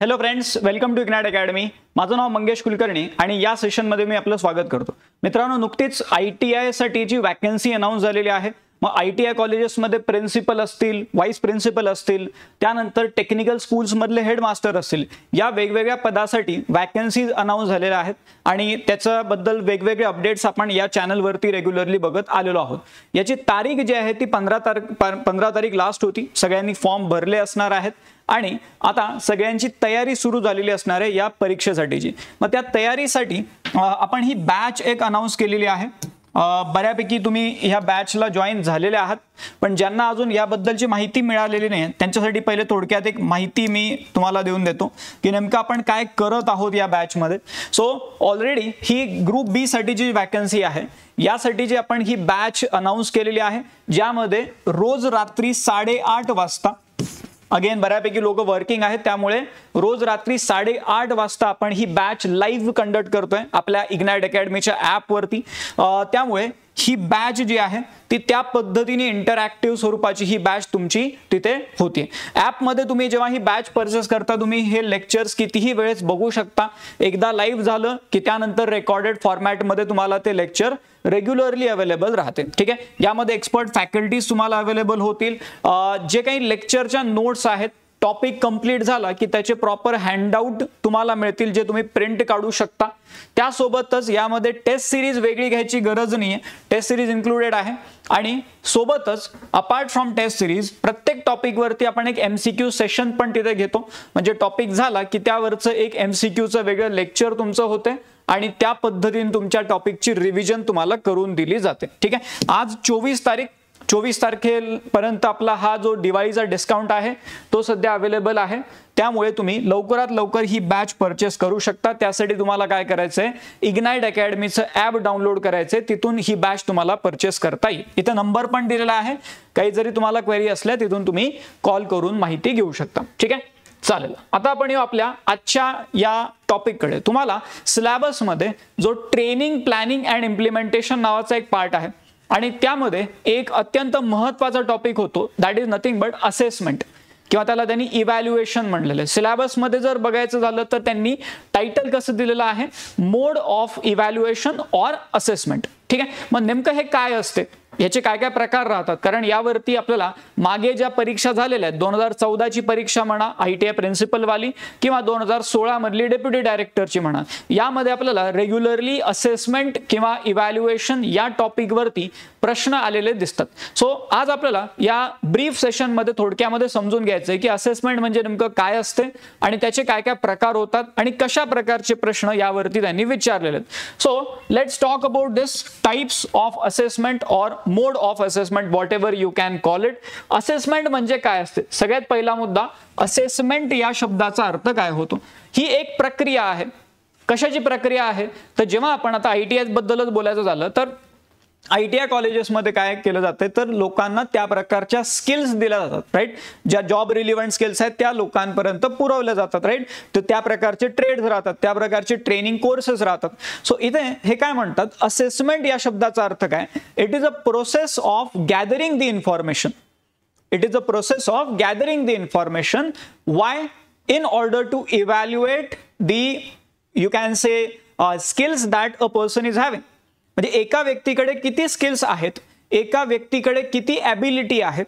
Hello friends, welcome to Ignite Academy. माझं नाव मंगेश कुलकर्णी आणि या सेशनमध्ये मी आपलं स्वागत करतो। मित्रांनो, नुकतीच ITI साठीची वॅकन्सी अनाउन्स झालेली आहे। मग ITI कॉलेजेसमध्ये प्रिन्सिपल असतील, वाइस प्रिन्सिपल असतील, त्यानंतर टेक्निकल स्कूल्स मधले हेडमास्टर असतील, या वेगवेगळ्या पदासाठी वॅकन्सीज अनाउन्स झालेल्या आहेत आणि त्याच्याबद्दल वेगवेगळे अपडेट्स आपण या चॅनलवरती रेग्युलरली बघत आलेलो आहोत। याची तारीख जी आहे ती 15 तारीख लास्ट होती। सगळ्यांनी फॉर्म भरले असणार आहेत आणि आता सगळ्यांची तयारी सुरू झालेली असणार आहे या परीक्षेसाठीची। मग त्या तयारीसाठी आपण ही बॅच एक अनाउन्स केलेली आहे। बऱ्यापैकी तुम्ही ह्या बॅचला जॉईन झालेले आहात, पण ज्यांना अजून याबद्दलची माहिती मिळालेली नाही त्यांच्यासाठी पहिले थोडक्यात एक माहिती मी तुम्हाला देऊन देतो की नेमकं आपण काय करत आहोत या बॅचमध्ये। सो ऑलरेडी ही ग्रुप बी साठीची वॅकन्सी आहे, यासाठी जी आपण ही बॅच अनाउन्स केलेली आहे, ज्यामध्ये रोज रात्री 8:30 वाजता, अगेन बऱ्यापैकी लोक वर्किंग आहेत त्यामुळे रोज रात्री 8:30 वाजता आपण ही बॅच लाईव्ह कंडक्ट करतोय आपल्या इग्नाइट अकॅडमीच्या ॲप वरती। त्यामुळे ही बॅच जी आहे ती त्या पद्धतीने इंटरॅक्टिव्ह स्वरूपाची ही बॅच तुमची तिथे होती। ॲप मध्ये तुम्ही जेव्हा ही बॅच परचेस करता तुम्ही हे लेक्चर्स कितीही वेळेस बघू शकता। एकदा लाईव्ह झालं की त्यानंतर रेकॉर्डेड फॉर्मॅट मध्ये तुम्हाला ते लेक्चर रेग्युलरली अवेलेबल राहते। ठीक आहे, यामध्ये एक्सपर्ट फॅकल्टीज तुम्हाला अवेलेबल होतील। जे काही लेक्चरच्या नोट्स आहेत, टॉपिक कंप्लीट झाला की त्याचे प्रॉपर हँडआउट तुम्हाला मिळतील, जे तुम्ही प्रिंट काढू शकता। त्यासोबतच यामध्ये टेस्ट सिरीज वेगळी घ्यायची गरज नाहीये, टेस्ट सिरीज इन्क्लुडेड आहे। आणि सोबतच अपार्ट फ्रॉम टेस्ट सिरीज प्रत्येक टॉपिक वरती आपण एक MCQ सेशन पण तिथे घेतो। म्हणजे टॉपिक झाला की त्यावरचं एक MCQचं वेगळं लेक्चर तुमचं होते आणि त्या पद्धतीने तुमच्या टॉपिकची रिव्हिजन तुम्हाला करून दिली जाते। ठीक आहे, आज 24 तारखेपर्यंत आपला हा जो दिवाळीचा डिस्काउंट आहे तो सध्या अवेलेबल आहे, त्यामुळे तुम्ही लवकरात लवकर ही बॅच परचेस करू शकता। त्यासाठी तुम्हाला काय करायचंय, इग्नाइट अकॅडमीचं ॲप डाउनलोड करायचंय, तिथून ही बॅच तुम्हाला परचेस करता येईल। इथे नंबर पण दिलेला आहे, काही जरी तुम्हाला क्वेरी असल्या तिथून तुम्ही कॉल करून माहिती घेऊ शकता। ठीक आहे, चालेल। आता आपण येऊ आपल्या आजच्या या टॉपिककडे। तुम्हाला सिलेबस मध्ये जो ट्रेनिंग, प्लॅनिंग अँड इम्प्लिमेंटेशन नावाचा एक पार्ट आहे आणि त्यामध्ये एक अत्यंत महत्त्वाचा टॉपिक होतो, that is nothing but assessment, किंवा त्याला त्यांनी इव्हॅल्युएशन म्हणलेलं आहे। सिलेबस मध्ये जर बघायचं झालं तर त्यांनी टायटल कसं दिलेलं आहे, मोड ऑफ इव्हॅल्युएशन ऑर असेसमेंट। ठीक आहे, मग नेमकं हे काय असते, याचे काय काय प्रकार राहतात, कारण यावरती आपल्याला मागे ज्या परीक्षा झालेल्या आहेत, 2014 ची परीक्षा म्हणा ITI प्रिन्सिपल वाली, किंवा 2016 मधली डेप्युटी डायरेक्टरची म्हणा, यामध्ये आपल्याला रेग्युलरली असेसमेंट किंवा इव्हॅल्युएशन या टॉपिक वरती प्रश्न आलेले दिसतात। सो आज आपल्याला या ब्रीफ सेशन मध्ये थोडक्यामध्ये समजून घ्यायचंय की असेसमेंट म्हणजे नेमकं काय असते आणि त्याचे काय काय प्रकार होतात आणि कशा प्रकारचे प्रश्न यावरती त्यांनी विचारलेले आहेत। So let's talk about this types of assessment और mode of assessment, whatever you can call it. Assessment म्हणजे काय असते, सगळ्यात पहिला मुद्दा, असेसमेंट या शब्दाचा अर्थ काय होतो। ही एक प्रक्रिया आहे। कशाची प्रक्रिया आहे, तर जेव्हा आपण आता ITI बद्दलच बोलायचं झालं तर ITI कॉलेजेसमध्ये काय केलं जाते, तर लोकांना त्या प्रकारच्या स्किल्स दिल्या जातात, राईट। ज्या जॉब रिलेव्हंट स्किल्स आहेत त्या लोकांपर्यंत पुरवल्या जातात, राईट। तर त्या प्रकारचे ट्रेड्स राहतात, त्या प्रकारचे ट्रेनिंग कोर्सेस राहतात। सो इथे हे काय म्हणतात, असेसमेंट या शब्दाचा अर्थ काय, it is a process of gathering the information, it is a process of gathering the information, why, in order to evaluate the, you can say skills that a person is having. म्हणजे एका व्यक्तीकडे किती skills आहेत, एका व्यक्तीकडे किती ability आहे,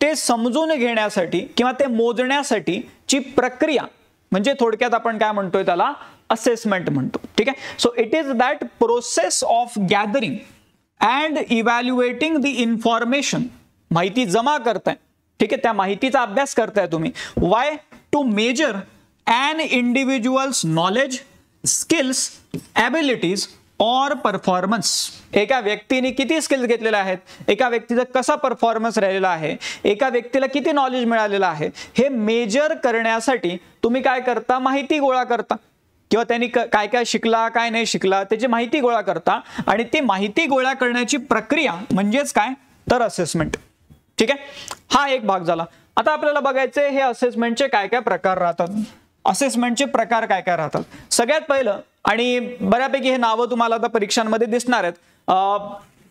ते समजून घेण्यासाठी किंवा ते मोजण्यासाठी ची प्रक्रिया म्हणजे थोडक्यात आपण काय म्हणतोय, त्याला असेसमेंट म्हणतो। ठीक आहे, so it is that process of gathering and evaluating the information, माहिती जमा करताय, ठीक आहे, त्या माहितीचा अभ्यास करताय तुम्ही, why, to measure an individuals knowledge, skills, abilities और परफॉर्मन्स। एका व्यक्तीने किती स्किल्स घेतलेले आहेत, एका व्यक्तीचा कसा परफॉर्मन्स राहिलेला आहे, एका व्यक्तीला किती नॉलेज मिळालेलं आहे, हे मेजर करण्यासाठी तुम्ही काय करता, माहिती गोळा करता, किंवा त्यांनी काय काय शिकला, काय नाही शिकला, त्याची माहिती गोळा करता आणि ती माहिती गोळा करण्याची प्रक्रिया म्हणजेच काय, तर असेसमेंट। ठीक आहे, हा एक भाग झाला। आता आपल्याला बघायचे हे असेसमेंटचे काय काय प्रकार राहतात। असेसमेंटचे प्रकार काय काय राहतात, सगळ्यात पहिलं आणि बऱ्यापैकी हे नावं तुम्हाला आता परीक्षांमध्ये दिसणार आहेत,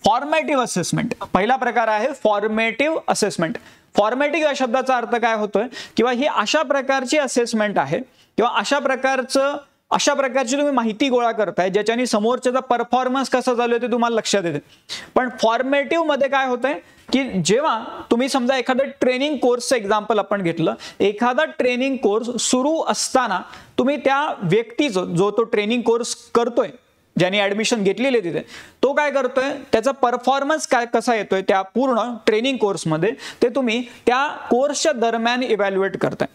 फॉर्मेटिव्ह असेसमेंट। पहिला प्रकार आहे फॉर्मेटिव्ह असेसमेंट। फॉर्मॅटिव्ह या शब्दाचा अर्थ काय होतोय किंवा ही अशा प्रकारची असेसमेंट आहे किंवा अशा प्रकारची तुम्ही माहिती गोळा करताय ज्याच्याने समोरच्याचा परफॉर्मन्स कसा चालू आहे ते तुम्हाला लक्षात येते. पण फॉर्मेटिव्ह मध्ये काय होतंय की जेव्हा तुम्ही समजा एखादा ट्रेनिंग कोर्सचं एक्झाम्पल आपण घेतलं, एखादा ट्रेनिंग कोर्स सुरू असताना तुम्ही त्या व्यक्तीचं जो तो ट्रेनिंग कोर्स करतोय, ज्याने ऍडमिशन घेतलेली आहे तिथे, तो काय करतोय, त्याचा परफॉर्मन्स काय कसा येतोय त्या पूर्ण ट्रेनिंग कोर्समध्ये, ते तुम्ही त्या कोर्सच्या दरम्यान इव्हॅल्युएट करताय.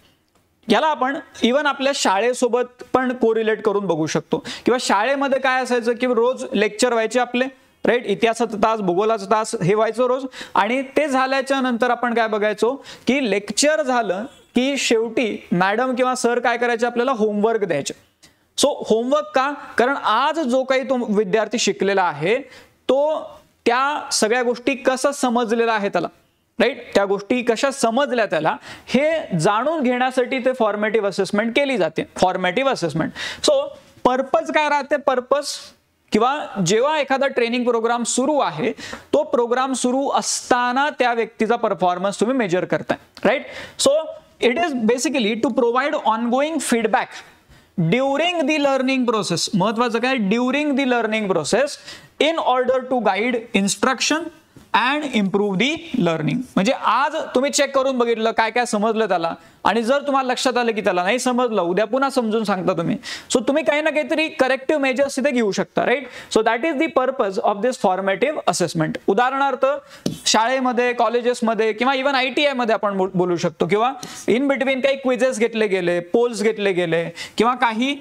याला आपण इव्हन आपल्या शाळेसोबत पण कोरिलेट करून बघू शकतो. किंवा शाळेमध्ये काय असायचं की रोज लेक्चर व्हायचे आपले, राईट, इतिहासाचा तास, भूगोलाचा तास हे व्हायचं रोज. आणि ते झाल्याच्या नंतर आपण काय बघायचो की लेक्चर झालं की शेवटी मॅडम किंवा सर काय करायचे, आपल्याला होमवर्क द्यायचे. सो होमवर्क का, कारण आज जो काही तो विद्यार्थी शिकलेला आहे तो त्या सगळ्या गोष्टी कसा समजलेला आहे त्याला, राईट, त्या गोष्टी कशा समजल्या त्याला हे जाणून घेण्यासाठी ते फॉर्मेटिव्ह असेसमेंट केली जाते, फॉर्मेटिव्ह असेसमेंट. सो पर्पज काय राहते, पर्पज किंवा जेव्हा एखादा ट्रेनिंग प्रोग्राम सुरू आहे तो प्रोग्राम सुरू असताना त्या व्यक्तीचा परफॉर्मन्स तुम्ही मेजर करताय, right. So it is basically to provide ongoing feedback during the learning process. महत्वाचं काय, during the learning process in order to guide instruction and improve the learning. म्हणजे आज तुम्ही चेक करून बघितलं काय काय समजलं त्याला, आणि जर तुम्हाला लक्षात आलं की त्याला नाही समजलं, उद्या पुन्हा समजून सांगता तुम्ही. सो तुम्ही काही ना काहीतरी करेक्टिव्ह मेजर्स तिथे घेऊ शकता, right. So that is the purpose of this formative assessment. उदाहरणार्थ शाळेमध्ये, कॉलेजेसमध्ये किंवा इव्हन ITI मध्ये आपण बोलू शकतो, किंवा इन बिटवीन काही क्विजेस घेतले गेले, पोल्स घेतले गेले, किंवा काही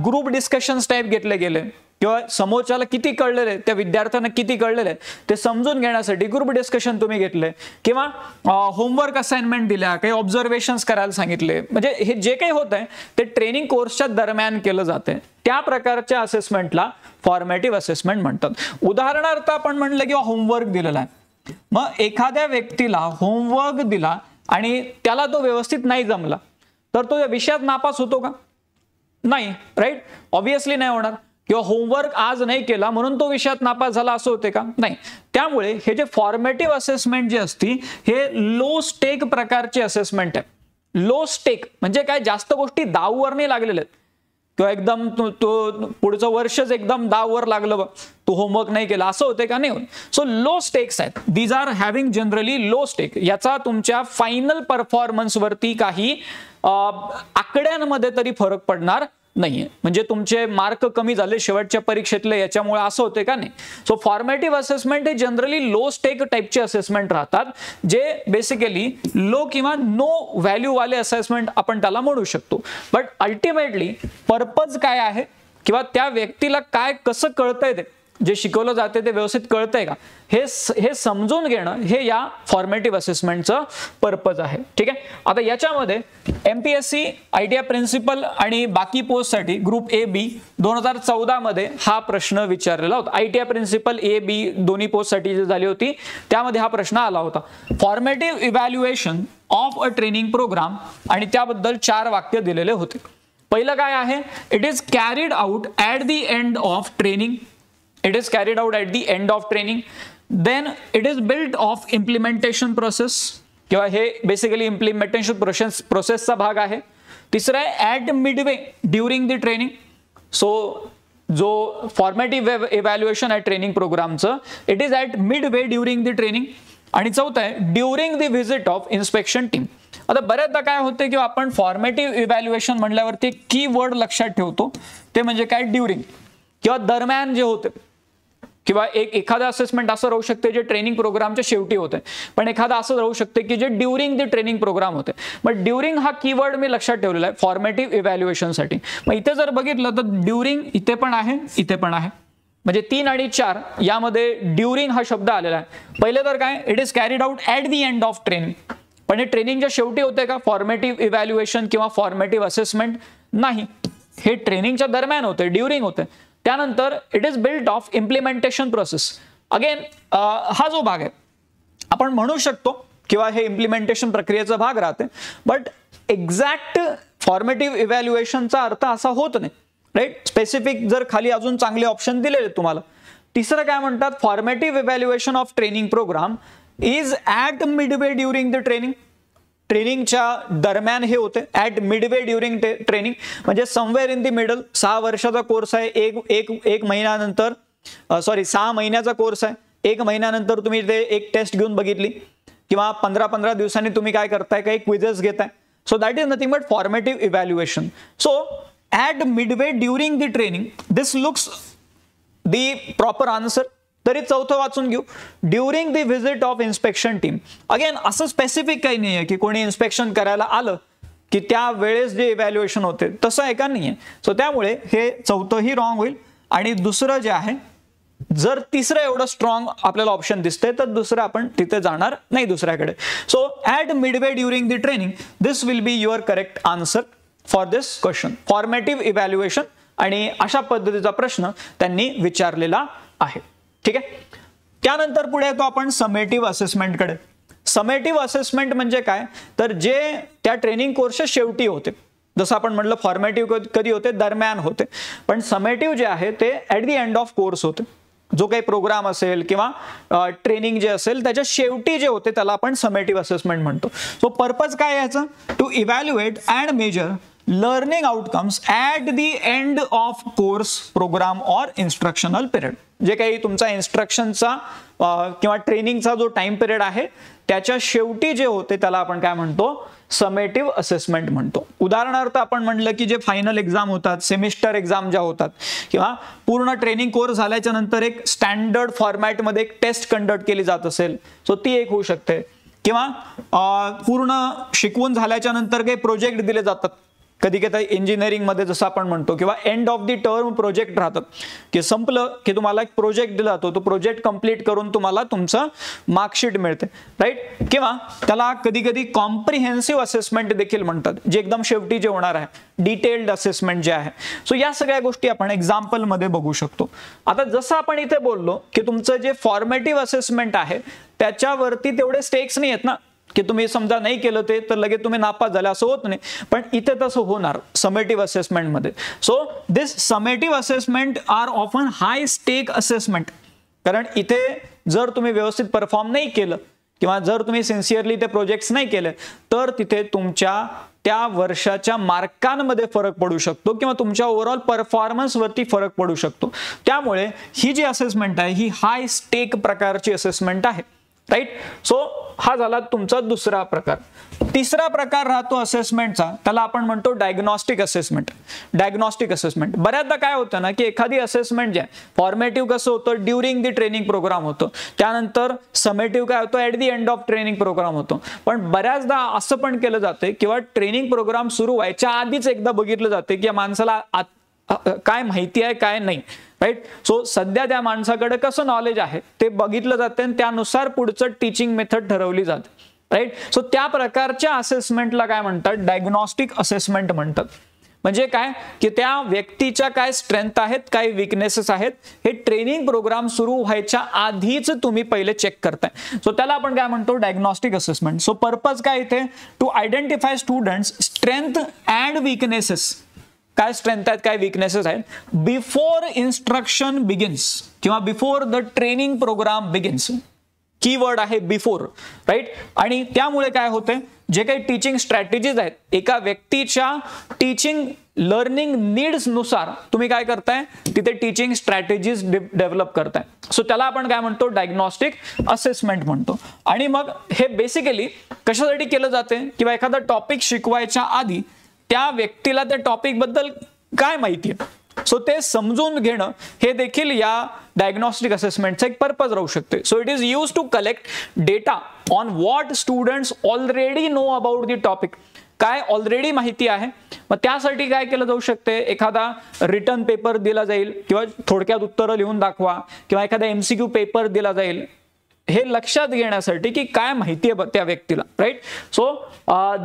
ग्रुप डिस्कशन्स टाईप घेतले गेले, किंवा समोरच्याला किती कळलेले, त्या विद्यार्थ्यांना किती कळलेले ते समजून घेण्यासाठी ग्रुप डिस्कशन तुम्ही घेतले, किंवा होमवर्क असाइनमेंट दिल्या, काही ऑब्झर्वेशन्स करायला सांगितले. म्हणजे हे जे काही होत आहे ते ट्रेनिंग कोर्सच्या दरम्यान केलं जाते. त्या प्रकारच्या असेसमेंटला फॉर्मेटिव्ह असेसमेंट म्हणतात. उदाहरणार्थ आपण म्हणलं किंवा होमवर्क दिलेला आहे, मग एखाद्या व्यक्तीला होमवर्क दिला आणि त्याला तो व्यवस्थित नाही जमला तर तो या विषयात नापास होतो का? नाही, राईट, ऑब्व्हियसली नाही होणार. किंवा होमवर्क आज नाही केला म्हणून तो विषयात नापास झाला असं होते का? नाही. त्यामुळे हे जे फॉर्मेटिव्ह असेसमेंट जे असते हे लो स्टेक प्रकारचे असेसमेंट आहे. लो स्टेक म्हणजे काय, जास्त गोष्टी दाववर नाही लागलेल्या आहेत, किंवा एकदम तो पुढचं वर्षच एकदम दाववर लागलं बघ तू होमवर्क नाही केला असं होते का? नाही. सो लो स्टेक्स आहेत, these are having generally low stake. याचा तुमच्या फायनल परफॉर्मन्स वरती काही आकड्यांमध्ये तरी फरक पडणार नाहीये. म्हणजे तुमचे मार्क कमी झाले शेवटच्या परीक्षेतले याच्यामुळे असं होते का? नाही. सो फॉर्मेटिव्ह असेसमेंट हे जनरली लो स्टेक टाईपचे असेसमेंट राहतात, जे बेसिकली लो किंवा नो व्हॅल्यू वाले असेसमेंट आपण त्याला म्हणू शकतो. बट अल्टिमेटली पर्पज काय आहे किंवा त्या व्यक्तीला काय कसं कळतंय, ते जे शिकवलं जाते ते व्यवस्थित कळतंय का हे समजून घेणं हे या फॉर्मेटिव्ह असेसमेंटचं पर्पज आहे. ठीक आहे. आता याच्यामध्ये MPSC ITI प्रिन्सिपल आणि बाकी पोस्टसाठी ग्रुप AB 2014 मध्ये हा प्रश्न विचारलेला होता. ITI प्रिन्सिपल AB दोन्ही पोस्टसाठी जी झाली होती त्यामध्ये हा प्रश्न आला होता. Formative evaluation of a training program, आणि त्याबद्दल 4 वाक्य दिलेले होते. पहिलं काय आहे, it is carried out at the end of training. It is carried out at the end of training. Then it is built of implementation process, किंवा हे बेसिकली इम्प्लिमेंटेशन प्रोसेसचा भाग आहे. तिसरं आहे at midway during the training. So जो formative evaluation आहे training प्रोग्रामचं, it is at midway during the training. आणि चौथं आहे during the visit of inspection team. आता बऱ्याचदा काय होते की आपण फॉर्मेटिव्ह इव्हॅल्युएशन म्हणल्यावरती की वर्ड लक्षात ठेवतो, ते म्हणजे काय, ड्युरिंग किंवा दरम्यान जे होते, किंवा एखादा असेसमेंट असं राहू शकते जे ट्रेनिंग प्रोग्रामच्या शेवटी होते, पण एखादा असं राहू शकते की जे ड्युरिंग द ट्रेनिंग प्रोग्राम होते. मग ड्युरिंग हा कीवर्ड मी लक्षात ठेवलेला आहे फॉर्मेटिव्ह इव्हॅल्युएशनसाठी. मग इथे जर बघितलं तर ड्युरिंग इथे पण आहे, इथे पण आहे, म्हणजे 3 आणि 4 यामध्ये ड्युरिंग हा शब्द आलेला आहे. पहिले तर काय, it is carried out at the end of training. पण हे ट्रेनिंगच्या शेवटी होते का फॉर्मेटिव्ह इव्हॅल्युएशन किंवा फॉर्मेटिव्ह असेसमेंट? नाही, हे ट्रेनिंगच्या दरम्यान होते, ड्युरिंग होते. त्यानंतर it is built of implementation process. Again हा जो भाग आहे आपण म्हणू शकतो किंवा हे इम्प्लिमेंटेशन प्रक्रियेचा भाग राहते, बट एक्झॅक्ट फॉर्मेटिव्ह इव्हॅल्युएशनचा अर्थ असा होत नाही, राईट. स्पेसिफिक जर खाली अजून चांगले ऑप्शन दिलेले तुम्हाला. तिसरं काय म्हणतात, formative evaluation of training programme is at midway during the training. ट्रेनिंगच्या दरम्यान हे होते, ॲट मिडवे ड्युरिंग ट्रेनिंग म्हणजे समवेअर इन द मिडल. 6 वर्षाचा कोर्स आहे, एक महिन्यानंतर 6 महिन्याचा कोर्स आहे, 1 महिन्यानंतर तुम्ही ते एक टेस्ट घेऊन बघितली किंवा 15 दिवसांनी तुम्ही काय करताय, काही क्विजेस घेताय. So that is nothing but formative evaluation. So at midway during the training this looks the proper answer. तरी चौथं वाचून घेऊ. During the visit of inspection team. Again असं स्पेसिफिक काही नाही आहे की कोणी इन्स्पेक्शन करायला आलं की त्या वेळेस जे इव्हॅल्युएशन होते तसं आहे का नाही आहे. सो त्यामुळे हे चौथंही रॉंग होईल. आणि दुसरं जे आहे, जर तिसरं एवढं स्ट्रॉंग आपल्याला ऑप्शन दिसतंय तर दुसरं आपण तिथे जाणार नाही दुसऱ्याकडे. So at midway during the training this will be your correct answer for this question. Formative evaluation आणि अशा पद्धतीचा प्रश्न त्यांनी विचारलेला आहे. ठीक आहे. त्यानंतर पुढे येतो आपण समेटिव्ह असेसमेंटकडे. समेटिव्ह असेसमेंट म्हणजे काय, तर जे त्या ट्रेनिंग कोर्सच्या शेवटी होते. जसं आपण म्हटलं फॉर्मेटिव्ह कधी होते, दरम्यान होते, पण समेटिव्ह जे आहे ते at the end of course होते. जो काही प्रोग्राम असेल किंवा ट्रेनिंग जे असेल त्याच्या शेवटी जे होते त्याला आपण समेटिव्ह असेसमेंट म्हणतो. सो पर्पज काय याचं, to evaluate and measure learning outcomes at the end of course, program or instructional period. जे काही तुमचा इन्स्ट्रक्शनचा किंवा ट्रेनिंगचा जो टाइम पिरियड आहे त्याच्या शेवटी जे होते त्याला आपण काय म्हणतो, समेटिव्ह असेसमेंट म्हणतो. उदाहरणार्थ आपण म्हटलं की जे फायनल एक्झाम होतात, सेमिस्टर एक्झाम ज्या होतात किंवा पूर्ण ट्रेनिंग कोर्स झाल्याच्या नंतर एक स्टँडर्ड फॉर्मॅटमध्ये एक टेस्ट कंडक्ट केली जात असेल, सो ती एक होऊ शकते. किंवा पूर्ण शिकवून झाल्याच्या नंतर काही प्रोजेक्ट दिले जातात कधी कधी इंजिनिअरिंगमध्ये, जसं आपण म्हणतो, किंवा end of the term project राहतात की संपलं की तुम्हाला एक प्रोजेक्ट दिला जातो, तो प्रोजेक्ट कंप्लीट करून तुम्हाला तुमचं मार्कशीट मिळते, राईट. किंवा त्याला कधी कधी कॉम्प्रिहेन्सिव्ह असेसमेंट देखील म्हणतात, जे एकदम शेवटी जे होणार आहे, डिटेल्ड असेसमेंट जे आहे. सो या सगळ्या गोष्टी आपण एक्झाम्पलमध्ये बघू शकतो. आता जसं आपण इथे बोललो की तुमचं जे फॉर्मेटिव्ह असेसमेंट आहे त्याच्यावरती तेवढे स्टेक्स नाही आहेत ना, की तुम्ही समजा नाही केलं ते तर लगेच तुम्ही नापास झाले, असं होत नाही. पण इथे तसं होणार समेटिव्ह असेसमेंटमध्ये. So this summative assessment are often high stake assessment. कारण इथे जर तुम्ही व्यवस्थित परफॉर्म नाही केलं किंवा जर तुम्ही सिन्सिअरली ते प्रोजेक्ट्स नाही केले तर तिथे तुमच्या त्या वर्षाच्या मार्कांमध्ये फरक पडू शकतो किंवा तुमच्या ओव्हरऑल परफॉर्मन्सवरती फरक पडू शकतो. त्यामुळे ही जी असेसमेंट आहे ही हाय स्टेक प्रकारची असेसमेंट आहे, राईट. सो हा झाला तुमचा दुसरा प्रकार. तिसरा प्रकार राहतो असेसमेंटचा, त्याला आपण म्हणतो डायग्नॉस्टिक असेसमेंट. डायग्नॉस्टिक असेसमेंट बऱ्याचदा काय होतं ना की एखादी असेसमेंट जे आहे, फॉर्मेटिव्ह कसं होतं, ड्युरिंग द ट्रेनिंग प्रोग्राम होतं, त्यानंतर समेटिव्ह काय होतं, at the end of training program होतो. पण बऱ्याचदा असं पण केलं जाते किंवा ट्रेनिंग प्रोग्राम सुरू व्हायच्या आधीच एकदा बघितलं जाते की या माणसाला काय माहिती आहे काय नाही, राईट. सो सध्या त्या माणसाकडे कसं नॉलेज आहे ते बघितलं जाते आणि त्यानुसार पुढचं टीचिंग मेथड ठरवली जाते, राईट. सो त्या प्रकारच्या असेसमेंटला काय म्हणतात, डायग्नॉस्टिक असेसमेंट म्हणतात. म्हणजे काय की त्या व्यक्तीच्या काय स्ट्रेंथ आहेत, काय विकनेसेस आहेत, हे ट्रेनिंग प्रोग्राम सुरू व्हायच्या आधीच तुम्ही पहिले चेक करताय. सो त्याला आपण काय म्हणतो, डायग्नॉस्टिक असेसमेंट. सो पर्पज काय इथे, to identify students strength and weaknesses, काय स्ट्रेंथ आहेत काय विकनेसेस आहेत, बिफोर इन्स्ट्रक्शन बिगिन्स किंवा before the training program begins. Keyword आहे बिफोर, राईट. आणि त्यामुळे काय होते, जे काही टीचिंग स्ट्रॅटेजीज आहेत, एका व्यक्तीच्या टीचिंग लर्निंग नीड्स नुसार तुम्ही काय करताय, तिथे टीचिंग स्ट्रॅटेजीज डेव्हलप करताय. सो त्याला आपण काय म्हणतो, डायग्नॉस्टिक असेसमेंट म्हणतो. आणि मग हे बेसिकली कशासाठी केलं जाते, किंवा एखादा टॉपिक शिकवायच्या आधी त्या व्यक्तीला त्या टॉपिक बद्दल काय माहिती आहे, सो ते समजून घेणं हे देखील या डायग्नॉस्टिक असेसमेंटचा एक पर्पज राहू शकते. So it is use to collect data on what students already know about the topic. काय ऑलरेडी माहिती आहे, मग त्यासाठी काय केलं जाऊ शकते, एखादा रिटर्न पेपर दिला जाईल किंवा थोडक्यात उत्तरं लिहून दाखवा किंवा एखादा MCQ पेपर दिला जाईल, हे लक्षात घेण्यासाठी की काय माहिती आहे त्या व्यक्तीला, right. So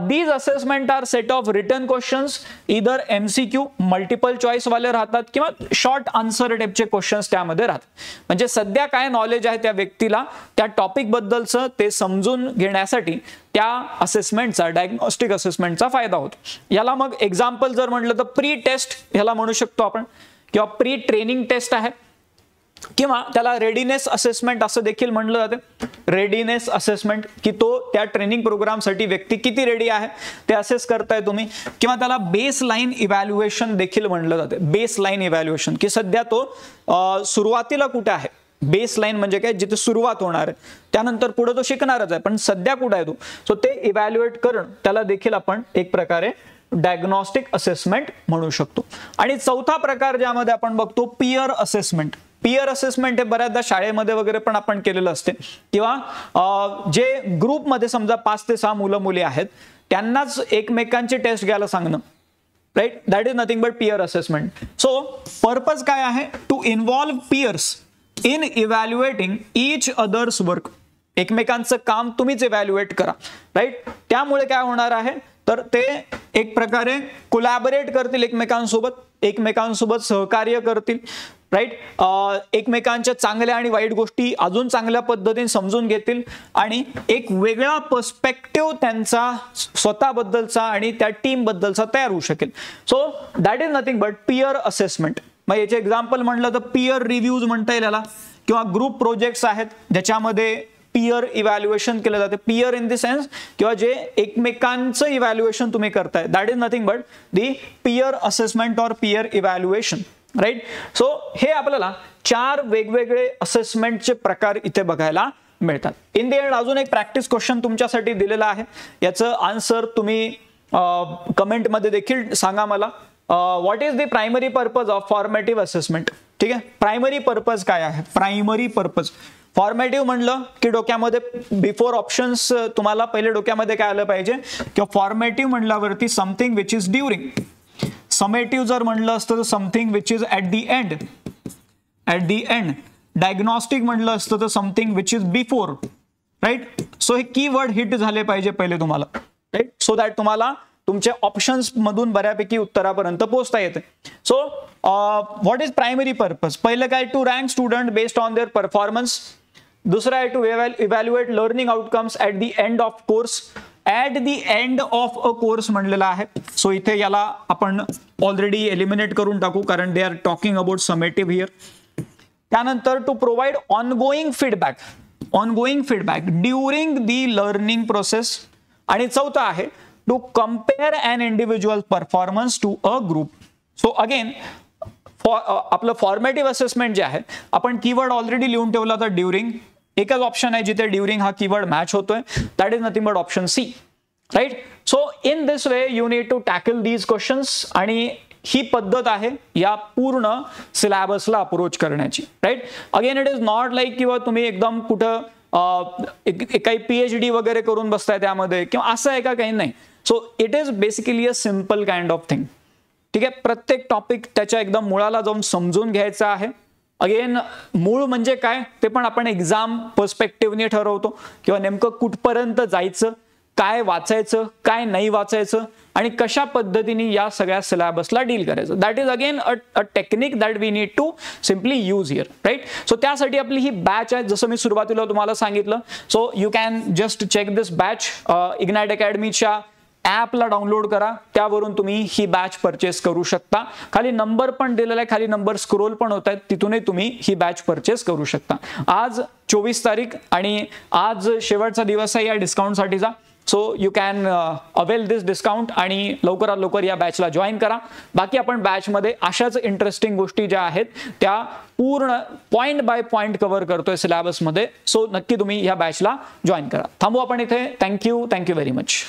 these assessment are set of return questions, इधर MCQ मल्टिपल चॉईस वाले राहतात किंवा शॉर्ट आन्सर टाइपचे क्वेश्चन्स त्यामध्ये राहतात. म्हणजे सध्या काय नॉलेज आहे त्या व्यक्तीला त्या टॉपिक बद्दलचं ते समजून घेण्यासाठी त्या असेसमेंटचा, डायग्नॉस्टिक असेसमेंटचा फायदा होतो. याला मग एक्झाम्पल जर म्हटलं तर प्री टेस्ट ह्याला म्हणू शकतो आपण, किंवा प्री ट्रेनिंग टेस्ट आहे. किंवा त्याला रेडीनेस असेसमेंट असं देखील म्हणलं जाते. रेडीनेस असेसमेंट की तो त्या ट्रेनिंग प्रोग्रामसाठी व्यक्ती किती रेडी आहे ते असेस करताय तुम्ही. किंवा त्याला बेस लाईन इव्हॅल्युएशन देखील म्हणलं जाते. बेस लाईन इव्हॅल्युएशन की सध्या तो सुरुवातीला कुठे आहे. बेस लाईन म्हणजे काय, जिथे सुरुवात होणार आहे, त्यानंतर पुढे तो शिकणारच आहे, पण सध्या कुठे आहे तो, सो ते इव्हॅल्युएट करणं त्याला देखील आपण एक प्रकारे डायग्नोस्टिक असेसमेंट म्हणू शकतो. आणि चौथा प्रकार ज्यामध्ये आपण बघतो पियर असेसमेंट. पियर असेसमेंट हे बऱ्याचदा शाळेमध्ये वगैरे पण आपण केलेलं असते. किंवा जे ग्रुपमध्ये समजा 5 ते 6 मुलं मुली आहेत त्यांनाच एकमेकांची टेस्ट घ्यायला सांगणं. Right, that is nothing but peer assessment. So purpose काय आहे, to involve peers in evaluating each others work. एकमेकांचं काम तुम्हीच इव्हॅल्युएट करा. राईट, त्यामुळे काय होणार आहे तर ते एक प्रकारे कोलॅबोरेट करतील एकमेकांसोबत सहकार्य करतील. राईट, एकमेकांच्या चांगल्या आणि वाईट गोष्टी अजून चांगल्या पद्धतीने समजून घेतील आणि एक वेगळा पर्स्पेक्टिव्ह त्यांचा स्वतःबद्दलचा आणि त्या टीम बद्दलचा तयार होऊ शकेल. So that is nothing but peer assessment. मग याचे एक्झाम्पल म्हणलं तर पियर रिव्ह्यूज म्हणता येईल याला. किंवा ग्रुप प्रोजेक्ट्स आहेत ज्याच्यामध्ये पियर इव्हॅल्युएशन केलं जाते. पियर इन द सेन्स किंवा जे एकमेकांचं इव्हॅल्युएशन तुम्ही करताय, that is nothing but the peer assessment और पियर इव्हॅल्युएशन. राईट, सो हे आपल्याला 4 वेगवेगळे असेसमेंटचे प्रकार इथे बघायला मिळतात. इन द एंड अजून एक प्रॅक्टिस क्वेश्चन तुमच्यासाठी दिलेला आहे. याचं आन्सर तुम्ही कमेंटमध्ये देखील सांगा मला. What is the primary purpose of formative assessment. ठीक आहे, प्रायमरी पर्पज काय आहे. प्रायमरी पर्पज फॉर्मेटिव्ह म्हणलं की डोक्यामध्ये बिफोर ऑप्शन्स तुम्हाला पहिले डोक्यामध्ये काय आलं पाहिजे, किंवा फॉर्मेटिव्ह म्हणल्यावरती something which is during. Summative जर म्हणलं असतं तर something which is at the end. Diagnostic म्हणलं असतं तर something which is before. Right, so हे कीवर्ड हिट झाले पाहिजे पहिले तुम्हाला. राईट, सो दॅट तुम्हाला तुमच्या ऑप्शन्स मधून बऱ्यापैकी उत्तरापर्यंत पोहोचता येते. So what is primary purpose. पहिलं काय, to rank student based on their performance. दुसरं आहे to evaluate learning outcomes at the end of course. At the end of a course म्हणलेला आहे. सो इथे याला आपण ऑलरेडी एलिमिनेट करून टाकू कारण they are talking about summative here. त्यानंतर to provide ongoing feedback during the learning process. आणि चौथा आहे to compare an individual performance to a group. So again आपलं फॉर्मेटिव्ह असेसमेंट जे आहे आपण कीवर्ड ऑलरेडी लिहून ठेवला तर ड्युरिंग. एकच ऑप्शन आहे जिथे ड्युरिंग हा कीवर्ड मॅच होतोय, that is nothing but option C. Right, so in this way you need to tackle these questions. आणि ही पद्धत आहे या पूर्ण सिलेबसला अप्रोच करण्याची. Right, again it is not like किंवा तुम्ही एकदम कुठं काही PhD वगैरे करून बसताय त्यामध्ये किंवा असं आहे का, काही नाही. So it is basically a simple kind of thing. ठीक आहे, प्रत्येक टॉपिक त्याच्या एकदम मुळाला जाऊन समजून घ्यायचा आहे. अगेन मूळ म्हणजे काय ते पण आपण एक्झाम पर्स्पेक्टिव्हने ठरवतो, किंवा नेमकं कुठपर्यंत जायचं, काय वाचायचं, काय नाही वाचायचं आणि कशा पद्धतीने या सगळ्या सिलेबसला डील करायचं. That is again a technique that we need to simply use here. Right, so त्यासाठी आपली ही बॅच आहे जसं मी सुरुवातीला तुम्हाला सांगितलं. So you can just check this batch. Ignite अकॅडमीच्या ॲपला डाउनलोड करा, त्यावरून तुम्ही ही बॅच परचेस करू शकता. खाली नंबर पण दिलेला आहे, खाली नंबर स्क्रोल पण होत आहेत, तिथूनही तुम्ही ही बॅच परचेस करू शकता. आज 24 तारीख आणि आज शेवटचा दिवस आहे या डिस्काउंटसाठीचा. So you can avail this discount आणि लवकरात लवकर या बॅचला जॉईन करा. बाकी आपण बॅचमध्ये अशाच इंटरेस्टिंग गोष्टी ज्या आहेत त्या पूर्ण पॉइंट बाय पॉइंट कव्हर करतोय सिलेबसमध्ये. सो नक्की तुम्ही या बॅचला जॉईन करा. थांबू आपण इथे. Thank you very much.